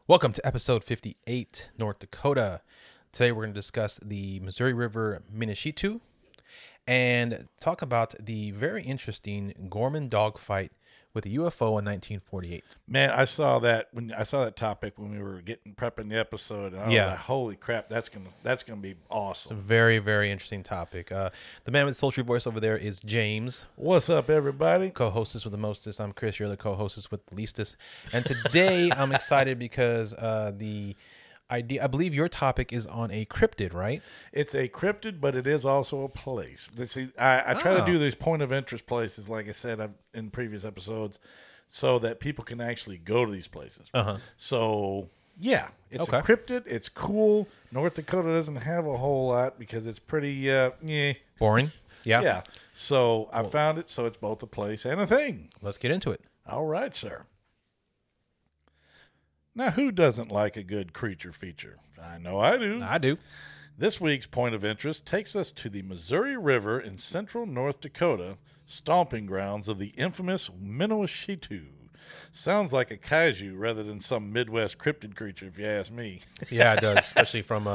Welcome to episode 58, North Dakota. Today we're going to discuss the Missouri River Miniwashitu and talk about the very interesting Gorman Dogfight with a UFO in 1948. Man, I saw that topic when we were prepping the episode. And I was like, holy crap, that's gonna be awesome. It's a very, very interesting topic. The man with the sultry voice over there is James. What's up, everybody? Co-hostess with the mostest. I'm Chris. You're the co-hostess with the leastest. And today I'm excited because the idea, I believe your topic is on a cryptid, right? It's a cryptid, but it is also a place. See, I try to do these point of interest places, like I said in previous episodes, so that people can actually go to these places. So, yeah, it's a cryptid. It's cool. North Dakota doesn't have a whole lot because it's pretty, Boring? Yeah. Yeah. So I found it, so it's both a place and a thing. Let's get into it. All right, sir. Now, who doesn't like a good creature feature? I know I do. I do. This week's point of interest takes us to the Missouri River in central North Dakota, stomping grounds of the infamous Miniwashitu. Sounds like a kaiju rather than some Midwest cryptid creature, if you ask me. Yeah, it does, especially from,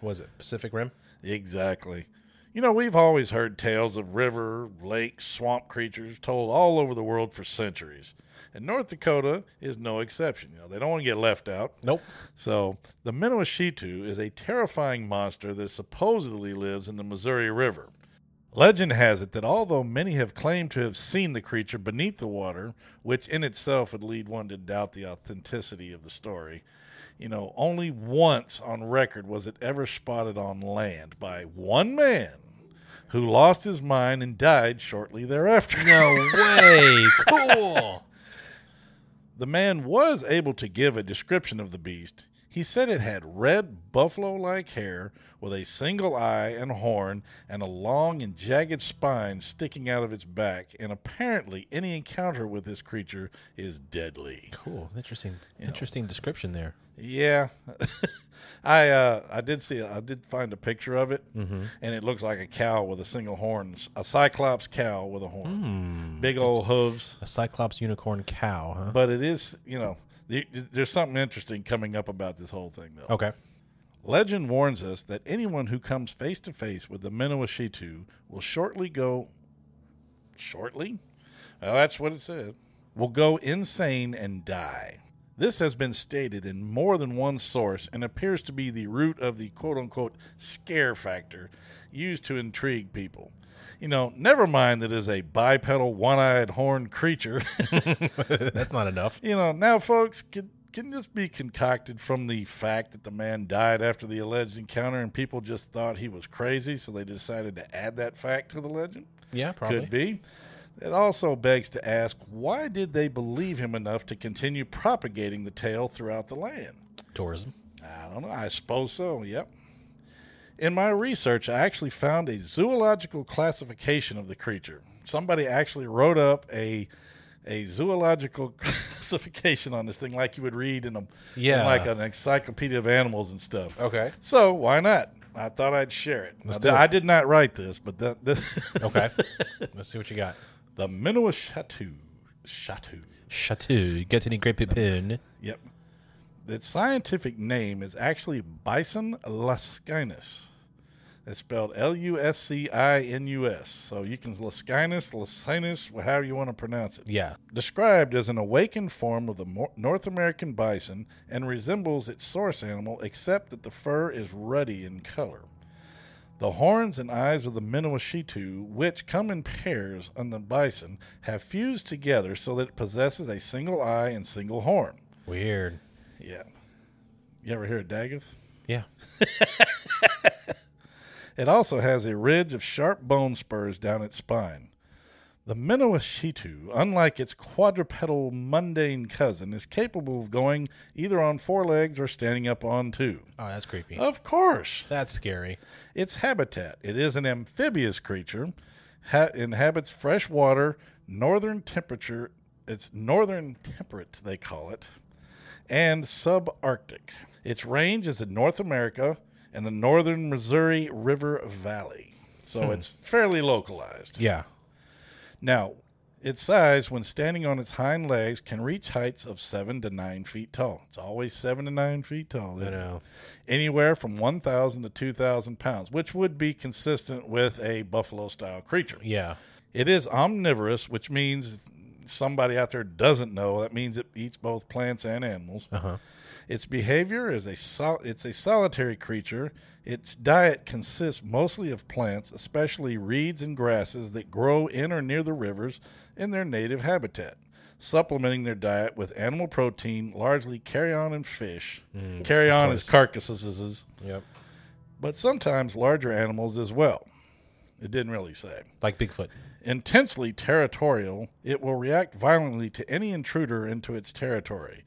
was it Pacific Rim? Exactly. You know, we've always heard tales of river, lake, swamp creatures told all over the world for centuries. And North Dakota is no exception. You know, they don't want to get left out. Nope. So the Miniwashitu is a terrifying monster that supposedly lives in the Missouri River. Legend has it that although many have claimed to have seen the creature beneath the water, which in itself would lead one to doubt the authenticity of the story, you know, only once on record was it ever spotted on land by one man who lost his mind and died shortly thereafter. No way. Cool. The man was able to give a description of the beast. He said it had red buffalo-like hair with a single eye and horn and a long and jagged spine sticking out of its back, and apparently any encounter with this creature is deadly. Cool. Interesting description there. Yeah. I did find a picture of it, and it looks like a cow with a single horn, a cyclops cow with a horn. Big old hooves. A cyclops unicorn cow, huh? But it is, you know, there's something interesting coming up about this whole thing, though. Okay. Legend warns us that anyone who comes face to face with the Miniwashitu will shortly? Well, that's what it said. Will go insane and die. This has been stated in more than one source and appears to be the root of the quote-unquote scare factor used to intrigue people. You know, never mind that it is a bipedal, one-eyed, horned creature. That's not enough. You know, now, folks, can this be concocted from the fact that the man died after the alleged encounter and people just thought he was crazy, so they decided to add that fact to the legend? Yeah, probably. Could be. It also begs to ask, why did they believe him enough to continue propagating the tale throughout the land? Tourism. I don't know. I suppose so, yep. In my research, I actually found a zoological classification of the creature. Somebody actually wrote up a zoological classification on this thing like you would read in like an encyclopedia of animals and stuff. Okay. So, why not? I thought I'd share it. I did not write this, but Okay. Let's see what you got. The Miniwashitu. Chateau. Get any great pipin. Yep. Its scientific name is actually Bison lascinus. It's spelled Luscinus. So you can Lascinus, however you want to pronounce it. Yeah. Described as an awakened form of the North American bison and resembles its source animal, except that the fur is ruddy in color. The horns and eyes of the Miniwashitu, which come in pairs on the bison, have fused together so that it possesses a single eye and single horn. Weird. Yeah. You ever hear of Daggeth? Yeah. It also has a ridge of sharp bone spurs down its spine. The Miniwashitu, unlike its quadrupedal mundane cousin, is capable of going either on four legs or standing up on two. Oh, that's creepy. Of course. That's scary. Its habitat. It is an amphibious creature. Inhabits fresh water, northern temperature. It's northern temperate, they call it, and subarctic. Its range is in North America and the northern Missouri River Valley. So it's fairly localized. Yeah. Now, Its size, when standing on its hind legs, can reach heights of 7 to 9 feet tall. It's always 7 to 9 feet tall. I know. Anywhere from 1,000 to 2,000 pounds, which would be consistent with a buffalo-style creature. Yeah. It is omnivorous, which means somebody out there doesn't know. That means it eats both plants and animals. Uh-huh. Its behavior is it's a solitary creature. Its diet consists mostly of plants, especially reeds and grasses that grow in or near the rivers in their native habitat, supplementing their diet with animal protein, largely carrion and fish. Carrion is carcasses. Yep. But sometimes larger animals as well. It didn't really say. Like Bigfoot. Intensely territorial, it will react violently to any intruder into its territory.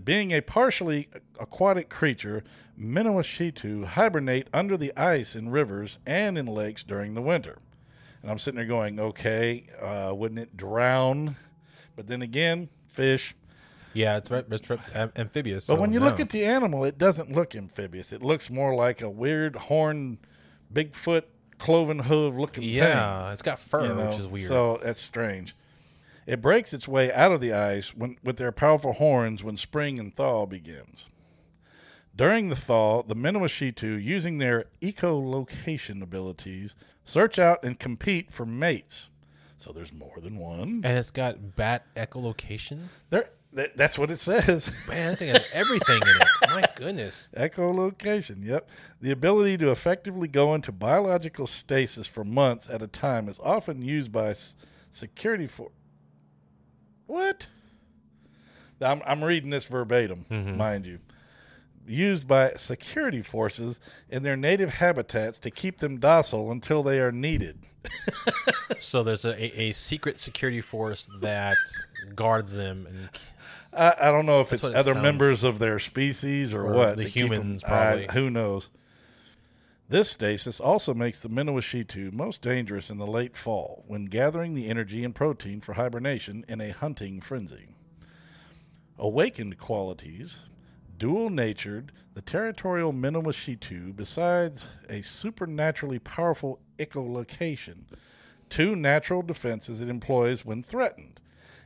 Being a partially aquatic creature, Miniwashitu hibernate under the ice in rivers and in lakes during the winter. And I'm sitting there going, okay, wouldn't it drown? But then again, fish. Yeah, it's amphibious. But when you look at the animal, it doesn't look amphibious. It looks more like a weird horned, Bigfoot, cloven hoof looking thing. Yeah, it's got fur, which is weird. So that's strange. It breaks its way out of the ice with their powerful horns when spring and thaw begins. During the thaw, the Miniwashitu, using their echolocation abilities, search out and compete for mates. So there's more than one. And it's got bat echolocation? That's what it says. Man, that thing has everything in it. My goodness. Echolocation, yep. The ability to effectively go into biological stasis for months at a time is often used by security forces. What? I'm reading this verbatim, mind you. Used by security forces in their native habitats to keep them docile until they are needed. So there's a secret security force that guards them. And I don't know if it's other members of their species or what. The humans, probably. Who knows? This stasis also makes the Miniwashitu most dangerous in the late fall when gathering the energy and protein for hibernation in a hunting frenzy. Awakened qualities, dual-natured, the territorial Miniwashitu, besides a supernaturally powerful echolocation, 2 natural defenses it employs when threatened: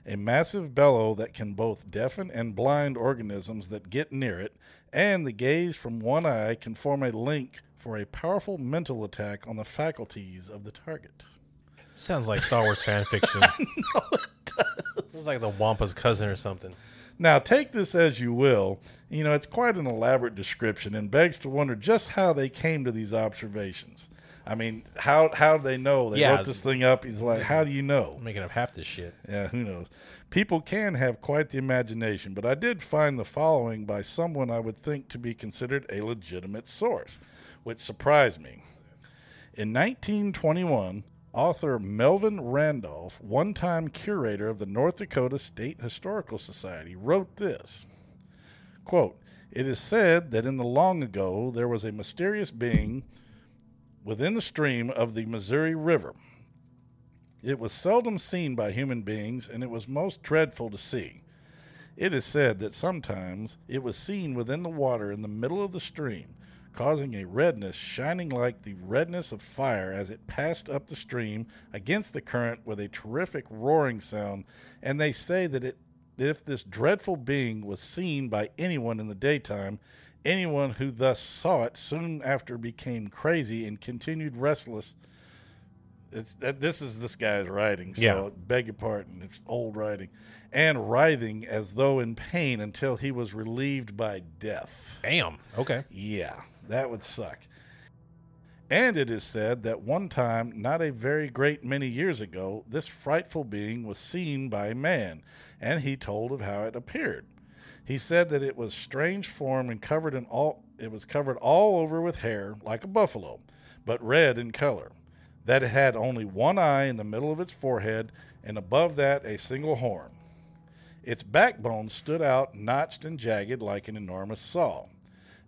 a massive bellow that can both deafen and blind organisms that get near it, and the gaze from one eye can form a link for a powerful mental attack on the faculties of the target. Sounds like Star Wars fan fiction. No, it does. It's like the Wampa's cousin or something. Now, take this as you will. You know, it's quite an elaborate description and begs to wonder just how they came to these observations. I mean, how do they know? They wrote this thing up. He's like, how do you know? I'm making up half this shit. Yeah, who knows? People can have quite the imagination, but I did find the following by someone I would think to be considered a legitimate source, which surprised me. In 1921, author Melvin Randolph, one-time curator of the North Dakota State Historical Society, wrote this, quote, "It is said that in the long ago there was a mysterious being within the stream of the Missouri River. It was seldom seen by human beings, and it was most dreadful to see. It is said that sometimes it was seen within the water in the middle of the stream, causing a redness shining like the redness of fire as it passed up the stream against the current with a terrific roaring sound, and they say that if this dreadful being was seen by anyone in the daytime, anyone who thus saw it soon after became crazy and continued restless." This is this guy's writing, so beg your pardon, it's old writing. "And writhing as though in pain until he was relieved by death." Damn. Okay. Yeah, that would suck. "And it is said that one time, not a very great many years ago, this frightful being was seen by a man, and he told of how it appeared. He said that it was strange form and it was covered all over with hair, like a buffalo, but red in color. That it had only one eye in the middle of its forehead, and above that a single horn. Its backbone stood out, notched and jagged like an enormous saw.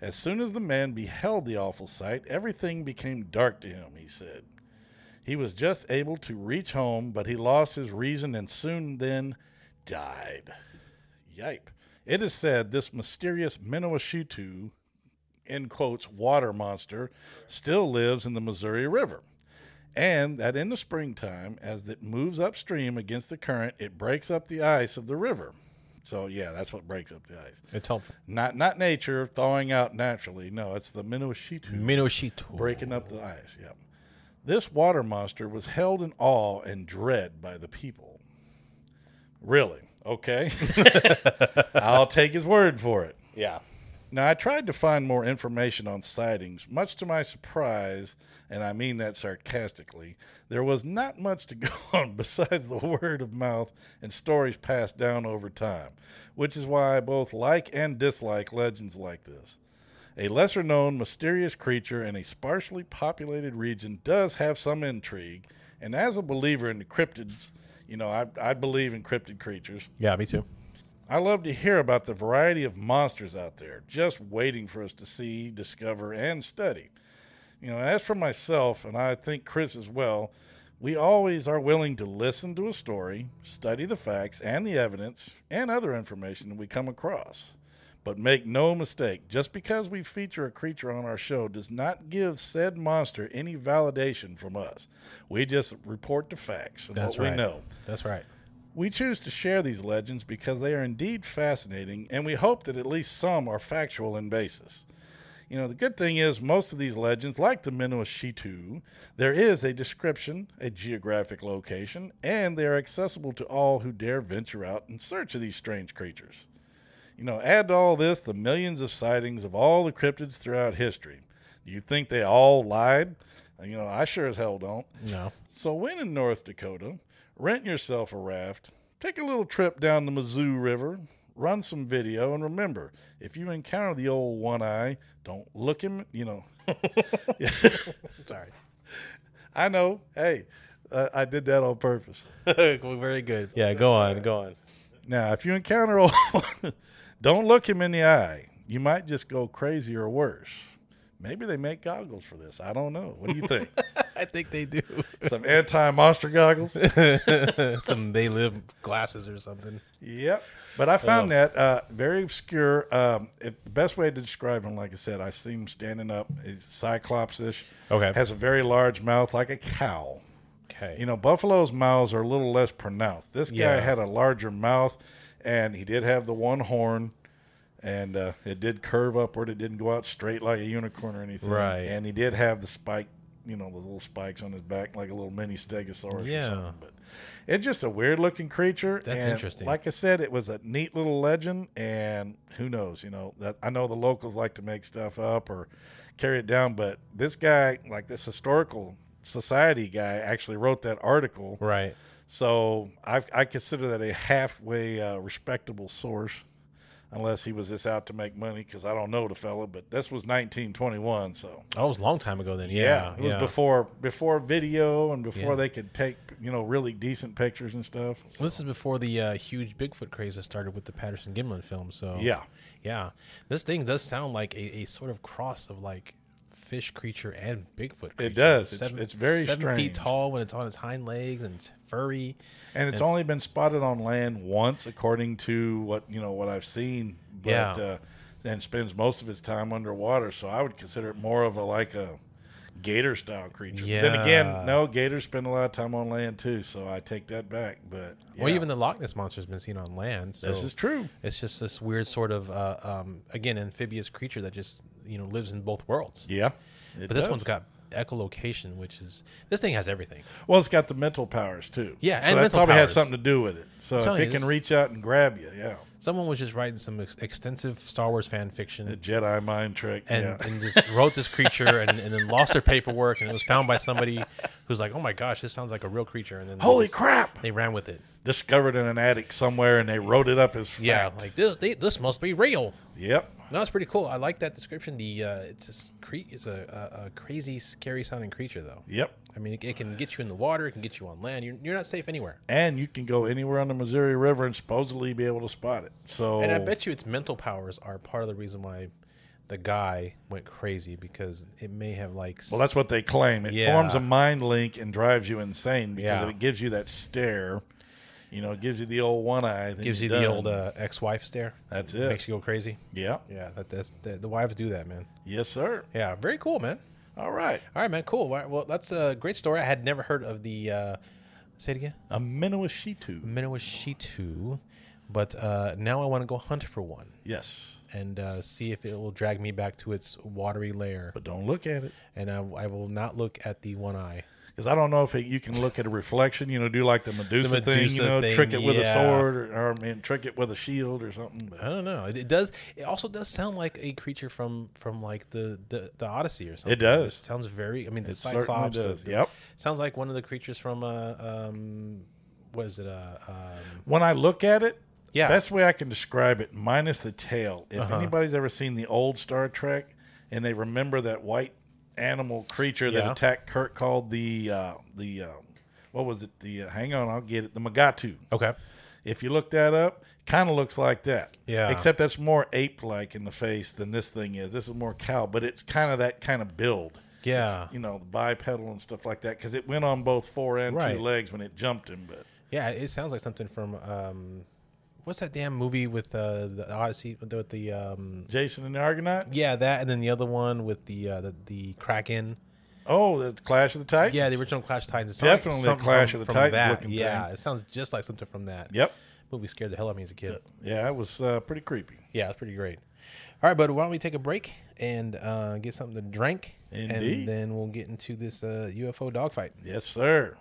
As soon as the man beheld the awful sight, everything became dark to him," he said. "He was just able to reach home, but he lost his reason and soon then died." Yipe. It is said this mysterious Miniwashitu, in quotes, water monster, still lives in the Missouri River. And that in the springtime, as it moves upstream against the current, it breaks up the ice of the river. So, yeah, that's what breaks up the ice. It's helpful. Not nature thawing out naturally. No, it's the Miniwashitu breaking up the ice. Yep. This water monster was held in awe and dread by the people. Really? Okay. I'll take his word for it. Yeah. Now, I tried to find more information on sightings. Much to my surprise, and I mean that sarcastically, there was not much to go on besides the word of mouth and stories passed down over time, which is why I both like and dislike legends like this. A lesser-known mysterious creature in a sparsely populated region does have some intrigue, and as a believer in the cryptids, you know, I believe in cryptid creatures. Yeah, me too. I love to hear about the variety of monsters out there, just waiting for us to see, discover, and study. You know, as for myself, and I think Chris as well, we always are willing to listen to a story, study the facts and the evidence, and other information that we come across. But make no mistake, just because we feature a creature on our show does not give said monster any validation from us. We just report the facts and what we know. That's right. We choose to share these legends because they are indeed fascinating, and we hope that at least some are factual in basis. You know, the good thing is most of these legends, like the Miniwashitu, there is a description, a geographic location, and they are accessible to all who dare venture out in search of these strange creatures. You know, add to all this the millions of sightings of all the cryptids throughout history. Do you think they all lied? You know, I sure as hell don't. No. So when in North Dakota, rent yourself a raft, take a little trip down the Mizzou River, run some video, and remember, if you encounter the old one-eye, don't look him, you know. Sorry. I know. Hey, I did that on purpose. Well, very good. Yeah, go on. Now, if you encounter old don't look him in the eye. You might just go crazy or worse. Maybe they make goggles for this. I don't know. What do you think? I think they do. Some anti-monster goggles? Some They Live glasses or something. Yep. But I found that very obscure. The best way to describe him, like I said, I see him standing up. He's cyclops-ish. Okay. Has a very large mouth like a cow. Okay. You know, buffalo's mouths are a little less pronounced. This guy had a larger mouth, and he did have the one horn. And it did curve upward. It didn't go out straight like a unicorn or anything. Right. And he did have the spike, you know, the little spikes on his back like a little mini stegosaurus or something. But it's just a weird-looking creature. That's interesting. Like I said, it was a neat little legend, and who knows, you know. That I know the locals like to make stuff up or carry it down, but this guy, like this historical society guy, actually wrote that article. Right. So I consider that a halfway respectable source. Unless he was just out to make money, because I don't know the fella, but this was 1921, so. Oh, it was a long time ago then. Yeah. It was before video and before they could take, you know, really decent pictures and stuff. So. Well, this is before the huge Bigfoot craze that started with the Patterson-Gimlin film, so. Yeah. This thing does sound like a sort of cross of, like, fish creature and Bigfoot creature. It does. It's very 7 feet strange. tall when it's on its hind legs, and it's furry. And it's only been spotted on land once, according to what I've seen. But, and spends most of its time underwater. So I would consider it more of a gator style creature. Yeah. Then again, no, gators spend a lot of time on land too. So I take that back. But well, even the Loch Ness monster's been seen on land. So this is true. It's just this weird sort of again amphibious creature that just lives in both worlds. Yeah. But this one's got echolocation, which is this thing has everything. Well, it's got the mental powers too. Yeah, so and that mental probably powers has something to do with it. So if it can reach out and grab you, someone was just writing some extensive Star Wars fan fiction, a Jedi mind trick, and just wrote this creature, and then lost their paperwork, and it was found by somebody who's like, "Oh my gosh, this sounds like a real creature," and then holy crap, they ran with it. Discovered in an attic somewhere, and they wrote it up as fact. Yeah, like this must be real. Yep. No, it's pretty cool. I like that description. It's a crazy, scary sounding creature, though. Yep. I mean, it can get you in the water. It can get you on land. You're not safe anywhere. And you can go anywhere on the Missouri River and supposedly be able to spot it. So, and I bet you its mental powers are part of the reason why the guy went crazy, because it may have well, that's what they claim. It forms a mind link and drives you insane because it gives you that stare. It gives you the old one eye. Gives you the old ex-wife stare. That's it. Makes you go crazy. Yeah. Yeah. The wives do that, man. Yes, sir. Yeah. Very cool, man. All right. All right, man. Cool. All right, well, that's a great story. I had never heard of the. Say it again. A Miniwashitu. Miniwashitu, but now I want to go hunt for one. Yes. And see if it will drag me back to its watery lair. But don't look at it. And I will not look at the one eye. Because I don't know if you can look at a reflection, do like the Medusa, thing, thing, trick it with a sword or trick it with a shield or something. But I don't know. It does. It also does sound like a creature from like the Odyssey or something. It does. It sounds very. I mean, the it Cyclops does. Yep. Sounds like one of the creatures from what is it? When I look at it, yeah, best way I can describe it, minus the tail. If anybody's ever seen the old Star Trek and they remember that white animal creature that attacked Kirk called the what was it? Hang on, I'll get it. The Magatu. Okay. If you look that up, kind of looks like that. Yeah. Except that's more ape-like in the face than this thing is. This is more cow, but it's kind of that kind of build. Yeah. It's, the bipedal and stuff like that because it went on both 4 and 2 legs when it jumped him. But yeah, it sounds like something from what's that damn movie with the Odyssey with the Jason and the Argonauts? Yeah, that, and then the other one with the Kraken. Oh, the Clash of the Titans? Yeah, the original Clash of the Titans. Definitely the Clash of the Titans looking thing. Yeah, it sounds just like something from that. Yep. Movie scared the hell out of me as a kid. Yeah, it was pretty creepy. Yeah, it's pretty great. All right, bud, why don't we take a break and get something to drink? Indeed. And then we'll get into this UFO dogfight. Yes, sir.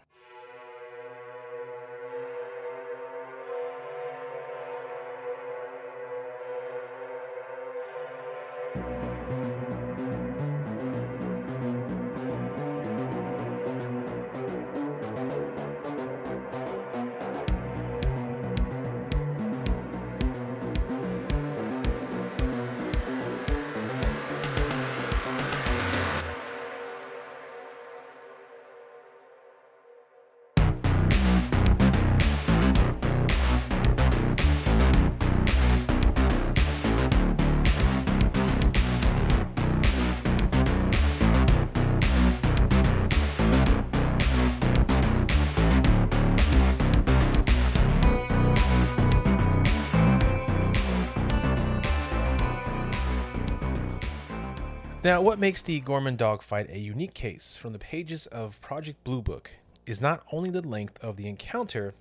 Now, what makes the Gorman dogfight a unique case from the pages of Project Blue Book is not only the length of the encounter,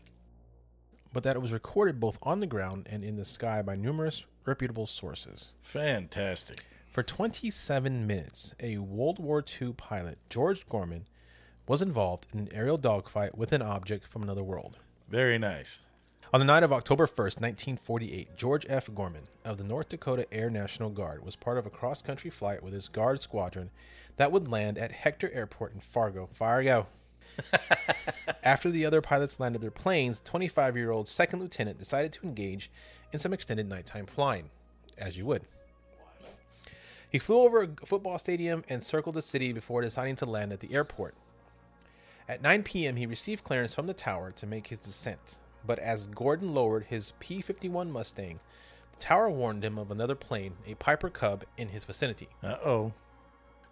but that it was recorded both on the ground and in the sky by numerous reputable sources. Fantastic. For 27 minutes, a World War II pilot, George Gorman, was involved in an aerial dogfight with an object from another world. Very nice. On the night of October 1st, 1948, George F. Gorman of the North Dakota Air National Guard was part of a cross-country flight with his Guard squadron that would land at Hector Airport in Fargo. After the other pilots landed their planes, 25-year-old second lieutenant decided to engage in some extended nighttime flying, as you would. He flew over a football stadium and circled the city before deciding to land at the airport. At 9 p.m., he received clearance from the tower to make his descent. But as Gordon lowered his P-51 Mustang, the tower warned him of another plane, a Piper Cub, in his vicinity. Uh-oh.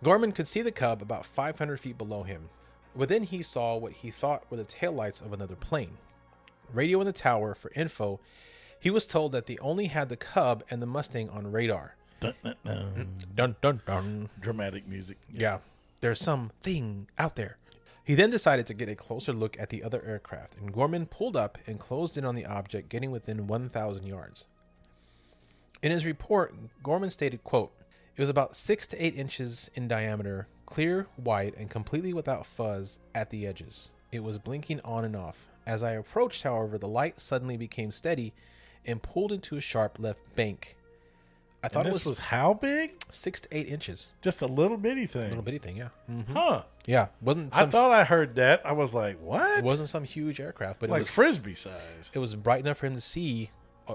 Gorman could see the Cub about 500 feet below him. Within he saw what he thought were the taillights of another plane. Radioing the tower for info, he was told that they only had the Cub and the Mustang on radar. Dun, dun, dun. Dun, dun, dun. Dramatic music. Yeah. There's something out there. He then decided to get a closer look at the other aircraft, and Gorman pulled up and closed in on the object, getting within 1,000 yards. In his report, Gorman stated, quote, "It was about 6 to 8 inches in diameter, clear, white, and completely without fuzz at the edges. It was blinking on and off. As I approached, however, the light suddenly became steady and pulled into a sharp left bank. I thought and it was how big? 6 to 8 inches. Just a little bitty thing. A little bitty thing, yeah. Mm-hmm. Huh. Yeah. I thought I heard that. I was like, what? It wasn't some huge aircraft, but like it was Frisbee size. It was bright enough for him to see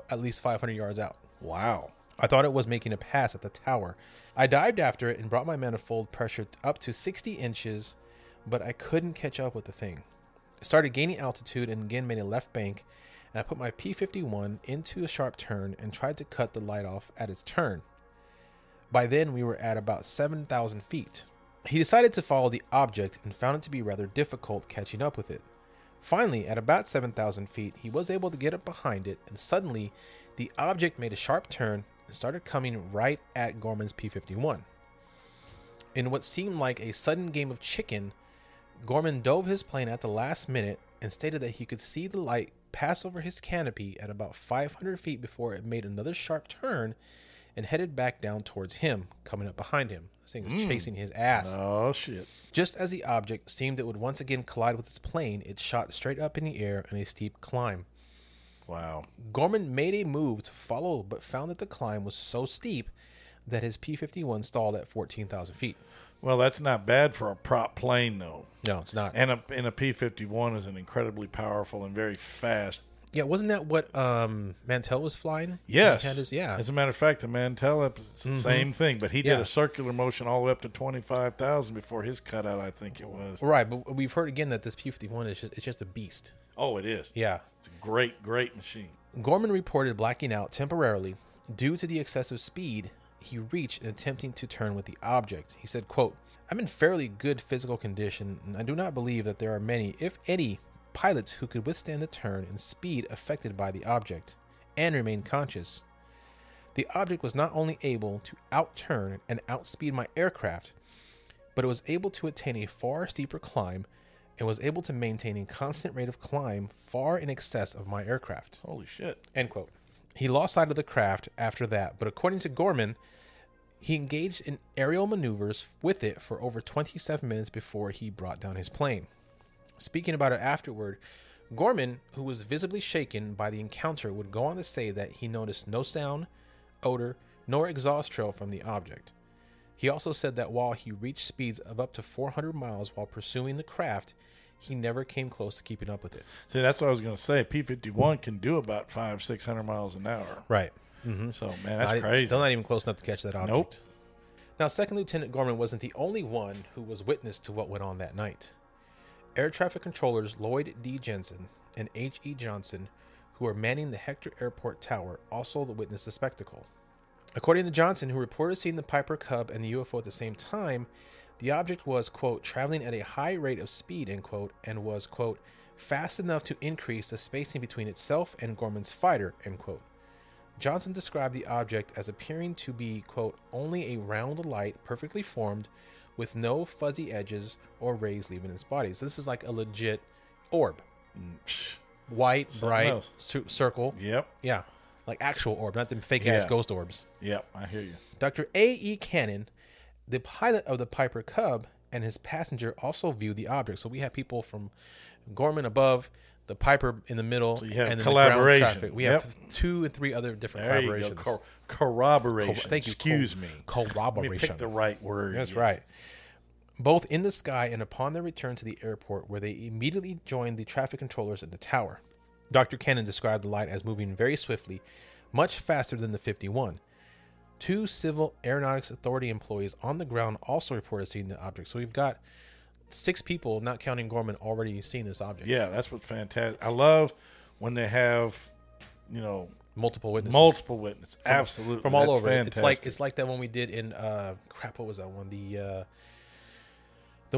at least 500 yards out. Wow. I thought it was making a pass at the tower. I dived after it and brought my manifold pressure up to 60 inches, but I couldn't catch up with the thing. I started gaining altitude and again made a left bank, and I put my P-51 into a sharp turn and tried to cut the light off at its turn. By then, we were at about 7,000 feet. He decided to follow the object and found it to be rather difficult catching up with it. Finally, at about 7,000 feet, he was able to get up behind it, and suddenly, the object made a sharp turn and started coming right at Gorman's P-51. In what seemed like a sudden game of chicken, Gorman dove his plane at the last minute and stated that he could see the light pass over his canopy at about 500 feet before it made another sharp turn and headed back down towards him, coming up behind him. This thing was chasing his ass. Oh, shit. Just as the object seemed it would once again collide with his plane, it shot straight up in the air on a steep climb. Wow. Gorman made a move to follow, but found that the climb was so steep that his P-51 stalled at 14,000 feet. Well, that's not bad for a prop plane, though. No, it's not. And a P-51 is an incredibly powerful and very fast. Yeah, wasn't that what Mantell was flying? Yes. Yeah. As a matter of fact, the Mantell, same thing, but he did a circular motion all the way up to 25,000 before his cutout, I think it was. Right, but we've heard again that this P-51 is just a beast. Oh, it is. Yeah. It's a great, great machine. Gorman reported blacking out temporarily due to the excessive speed he reached in attempting to turn with the object. He said, quote, "I'm in fairly good physical condition, and I do not believe that there are many, if any, pilots who could withstand the turn and speed affected by the object and remain conscious. The object was not only able to outturn and outspeed my aircraft, but it was able to attain a far steeper climb and was able to maintain a constant rate of climb far in excess of my aircraft." Holy shit. End quote. He lost sight of the craft after that, but according to Gorman, he engaged in aerial maneuvers with it for over 27 minutes before he brought down his plane. Speaking about it afterward, Gorman, who was visibly shaken by the encounter, would go on to say that he noticed no sound, odor, nor exhaust trail from the object. He also said that while he reached speeds of up to 400 miles while pursuing the craft, he never came close to keeping up with it. See, that's what I was going to say. P-51 can do about 500-600 miles an hour. Right. So, man, that's crazy. Still not even close enough to catch that object. Nope. Now, Second Lieutenant Gorman wasn't the only one who was witness to what went on that night. Air traffic controllers Lloyd D. Jensen and H.E. Johnson, who were manning the Hector Airport Tower, also witnessed the spectacle. According to Johnson, who reported seeing the Piper Cub and the UFO at the same time, the object was, quote, traveling at a high rate of speed, end quote, and was, quote, fast enough to increase the spacing between itself and Gorman's fighter, end quote. Johnson described the object as appearing to be, quote, only a round light perfectly formed with no fuzzy edges or rays leaving its body. So this is like a legit orb. White, bright, circle. Yep. Yeah. Like actual orb, not them fake-ass ghost orbs. Yep, I hear you. Dr. A.E. Cannon, the pilot of the Piper Cub, and his passenger also viewed the object. So we have people from Gorman above, the Piper in the middle, so you have and then collaboration. The ground traffic. We have 2 and 3 other different there collaborations. You go. Corroboration. Thank you. Excuse me. Corroboration. Let me pick the right word. That's right. Both in the sky and upon their return to the airport, where they immediately joined the traffic controllers at the tower. Dr. Cannon described the light as moving very swiftly, much faster than the 51. 2 Civil Aeronautics Authority employees on the ground also reported seeing the object. So we've got 6 people, not counting Gorman, already seeing this object. Yeah, that's what's fantastic. I love when they have, multiple witnesses. Absolutely. From all over. Fantastic. It's like that one we did in what was that one? The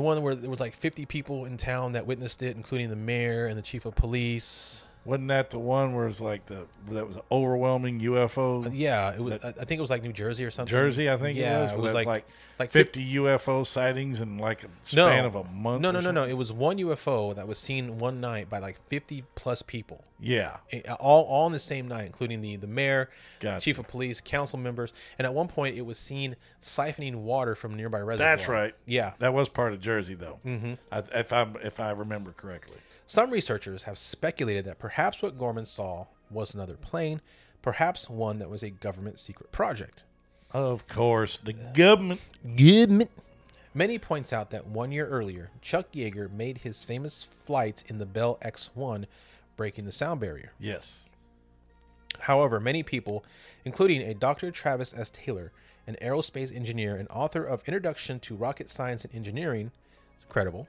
one where there was like 50 people in town that witnessed it, including the mayor and the chief of police. Wasn't that the one where it's like that was an overwhelming UFO? Yeah, it was. I think it was like New Jersey or something. Jersey, I think it was like 50 UFO sightings in like a span of a month. No. It was one UFO that was seen one night by like 50 plus people. Yeah, all in the same night, including the mayor, chief of police, council members, and at one point it was seen siphoning water from nearby reservoir. That's right. Yeah, that was part of Jersey though. If I remember correctly. Some researchers have speculated that perhaps what Gorman saw was another plane, perhaps one that was a government secret project. Of course, the government. Many points out that 1 year earlier, Chuck Yeager made his famous flight in the Bell X-1, breaking the sound barrier. Yes. However, many people, including a Dr. Travis S. Taylor, an aerospace engineer and author of Introduction to Rocket Science and Engineering, credible,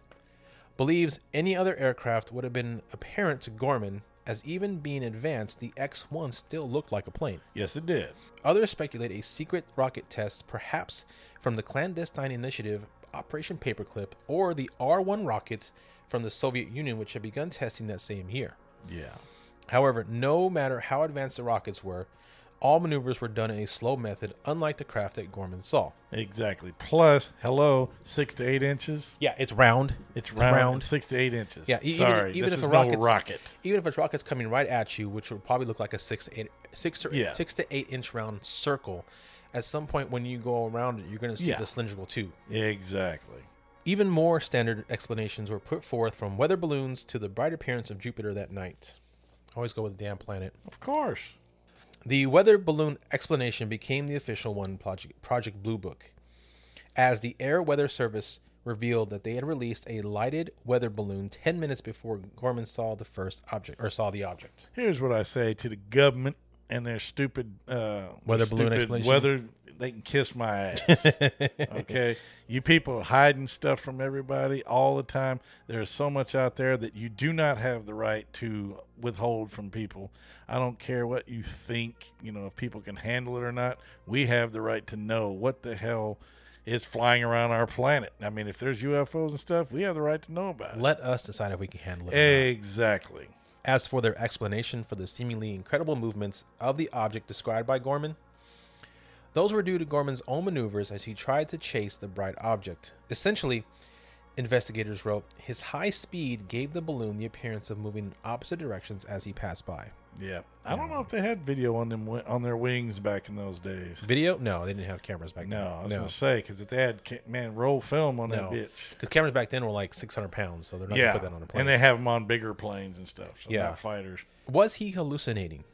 believes any other aircraft would have been apparent to Gorman, as even being advanced, the X-1 still looked like a plane. Yes, it did. Others speculate a secret rocket test, perhaps from the clandestine initiative Operation Paperclip, or the R-1 rockets from the Soviet Union, which had begun testing that same year. Yeah. However, no matter how advanced the rockets were, All maneuvers were done in a slow method, unlike the craft that Gorman saw. Exactly. Plus, hello, 6 to 8 inches. Yeah, it's round. It's round. 6 to 8 inches. Yeah, Sorry, even this if is a no rocket's, rocket. Even if a rocket's coming right at you, which would probably look like a 6 to 8 inch round circle, at some point when you go around it, you're going to see the cylindrical tube. Exactly. Even more standard explanations were put forth, from weather balloons to the bright appearance of Jupiter that night. Always go with the damn planet. Of course. The weather balloon explanation became the official one, Project Blue Book, as the Air Weather Service revealed that they had released a lighted weather balloon 10 minutes before Gorman saw the object. Here's what I say to the government and their stupid weather balloon explanation. Weather, they can kiss my ass. Okay? You people hiding stuff from everybody all the time. There's so much out there that you do not have the right to withhold from people. I don't care what you think, if people can handle it or not. We have the right to know what the hell is flying around our planet. I mean, if there's UFOs and stuff, we have the right to know about it. Let us decide if we can handle it Exactly. or not. As for their explanation for the seemingly incredible movements of the object described by Gorman, those were due to Gorman's own maneuvers as he tried to chase the bright object. Essentially, investigators wrote, his high speed gave the balloon the appearance of moving in opposite directions as he passed by. Yeah. I don't know if they had video on them on their wings back in those days. Video? No, they didn't have cameras back then. No, I was going to say, because if they had, roll film on that bitch. Because cameras back then were like 600 pounds, so they're not going to put that on a plane. And they have them on bigger planes and stuff, so not fighters. Was he hallucinating?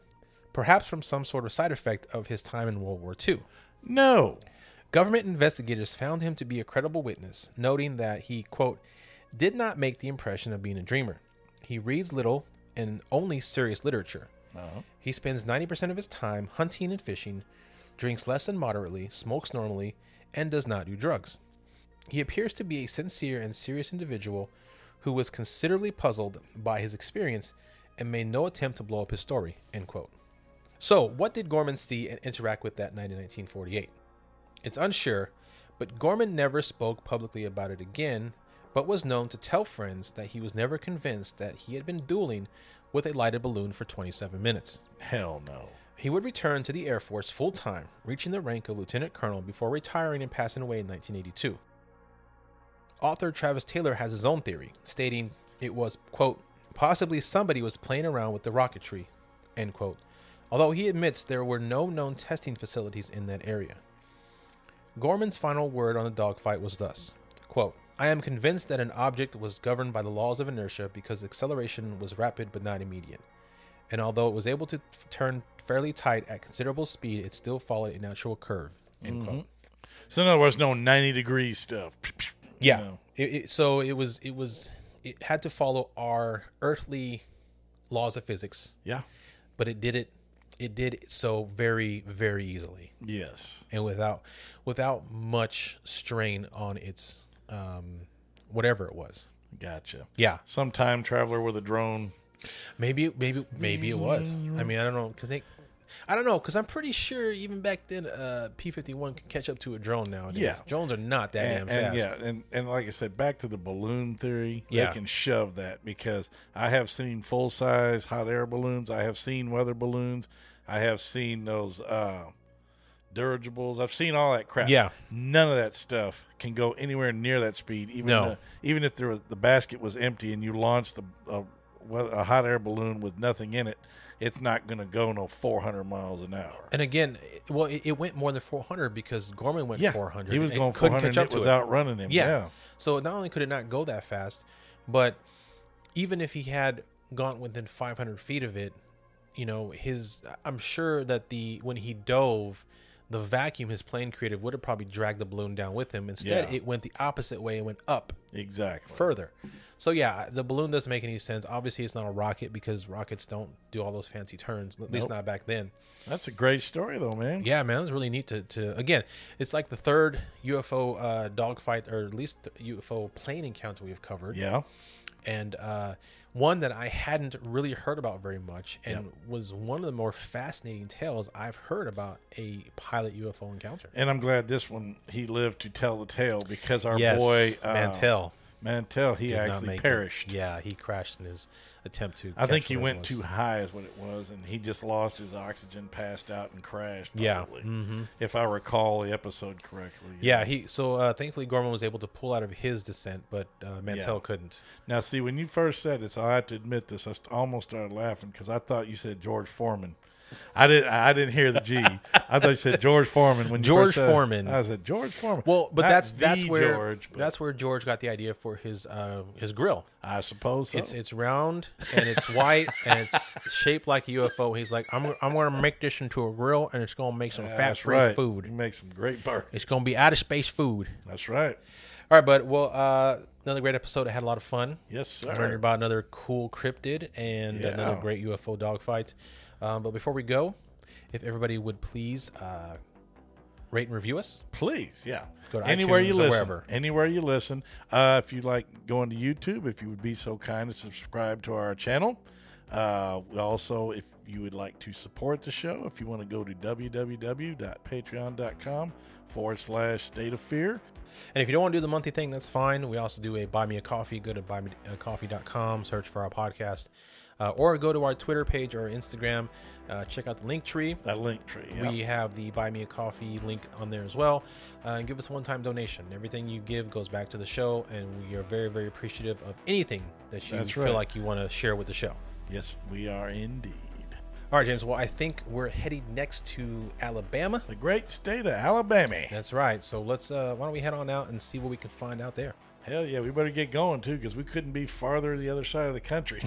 Perhaps from some sort of side effect of his time in World War II? No. Government investigators found him to be a credible witness, noting that he, quote, did not make the impression of being a dreamer. He reads little and only serious literature. He spends 90% of his time hunting and fishing, drinks less than moderately, smokes normally, and does not do drugs. He appears to be a sincere and serious individual who was considerably puzzled by his experience and made no attempt to blow up his story, end quote. So, what did Gorman see and interact with that night in 1948? It's unsure, but Gorman never spoke publicly about it again, but was known to tell friends that he was never convinced that he had been dueling with a lighted balloon for 27 minutes. Hell no. He would return to the Air Force full-time, reaching the rank of lieutenant colonel before retiring and passing away in 1982. Author Travis Taylor has his own theory, stating it was, quote, possibly somebody was playing around with the rocketry, end quote, although he admits there were no known testing facilities in that area. Gorman's final word on the dogfight was thus, quote, I am convinced that an object was governed by the laws of inertia because acceleration was rapid but not immediate. And although it was able to turn fairly tight at considerable speed, it still followed a natural curve, end quote. So in other words, no 90-degree stuff. Yeah. It had to follow our earthly laws of physics. Yeah. But it did it so very, very easily. Yes. And without much strain on its whatever it was. Gotcha. Yeah. Some time traveler with a drone. Maybe it was. I mean, I don't know because I'm pretty sure even back then P-51 could catch up to a drone nowadays. Yeah. Drones are not that damn fast. Yeah, and like I said, back to the balloon theory, they can shove that because I have seen full-size hot air balloons. I have seen weather balloons. I have seen those dirigibles. I've seen all that crap. Yeah. None of that stuff can go anywhere near that speed. Even if the basket was empty and you launched a hot air balloon with nothing in it, it's not going to go no 400 miles an hour. And again, it went more than 400 because Gorman went 400. He was going 400 and it was outrunning him. Yeah. So not only could it not go that fast, but even if he had gone within 500 feet of it, I'm sure that when he dove, the vacuum his plane created would have probably dragged the balloon down with him. Instead, it went the opposite way and went up. Exactly. Further. So, yeah, the balloon doesn't make any sense. Obviously, it's not a rocket because rockets don't do all those fancy turns, at least not back then. That's a great story, though, man. Yeah, man. It was really neat to again, it's like the third UFO dogfight, or at least UFO plane encounter we've covered. Yeah. And one that I hadn't really heard about very much and was one of the more fascinating tales I've heard about a pilot UFO encounter. And I'm glad this one, he lived to tell the tale because our boy Mantell. Mantell, he did not actually make it. perished. Yeah, he crashed in his attempt to. I think catch he whatever it went was. too high is what it was, and he just lost his oxygen, passed out, and crashed. Yeah. Probably, Mm-hmm. if I recall the episode correctly. Yeah, thankfully Gorman was able to pull out of his descent, but Mantell couldn't. Now, see, when you first said this, I have to admit this. I almost started laughing because I thought you said George Foreman. I didn't hear the G. I thought you said George Foreman. When George you first Foreman. I said George Foreman. Well, but Not that's the where George, but that's where George got the idea for his grill. I suppose so. It's round and it's white and it's shaped like a UFO. He's like, I'm going to make this into a grill and it's going to make some fat-free right. food. You make some great burgers. It's going to be out of space food. That's right. All right, bud. Well, another great episode. I had a lot of fun. Yes, sir. Learning about another cool cryptid and another great UFO dogfight. But before we go, if everybody would please rate and review us. Please, yeah. Go to anywhere iTunes you or listen. wherever. Anywhere you listen. If you like going to YouTube, if you would be so kind to subscribe to our channel. Also, if you would like to support the show, if you want to go to www.patreon.com/State of Fear. And if you don't want to do the monthly thing, that's fine. We also do a buy me a coffee. Go to buymeacoffee.com, search for our podcast, or go to our Twitter page or Instagram. Check out the link tree. That link tree. Yep. We have the buy me a coffee link on there as well. And give us a one-time donation. Everything you give goes back to the show, and we are very, very appreciative of anything that you feel like you want to share with the show. Yes, we are indeed. All right, James. Well, I think we're headed next to Alabama. The great state of Alabama. That's right. So let's. Why don't we head on out and see what we can find out there? Hell yeah, we better get going too, because we couldn't be farther to the other side of the country.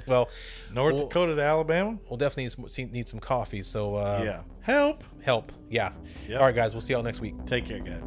Well, North Dakota to Alabama. We'll definitely need some coffee. So yeah, help. Yeah. Yep. All right, guys. We'll see y'all next week. Take care, guys.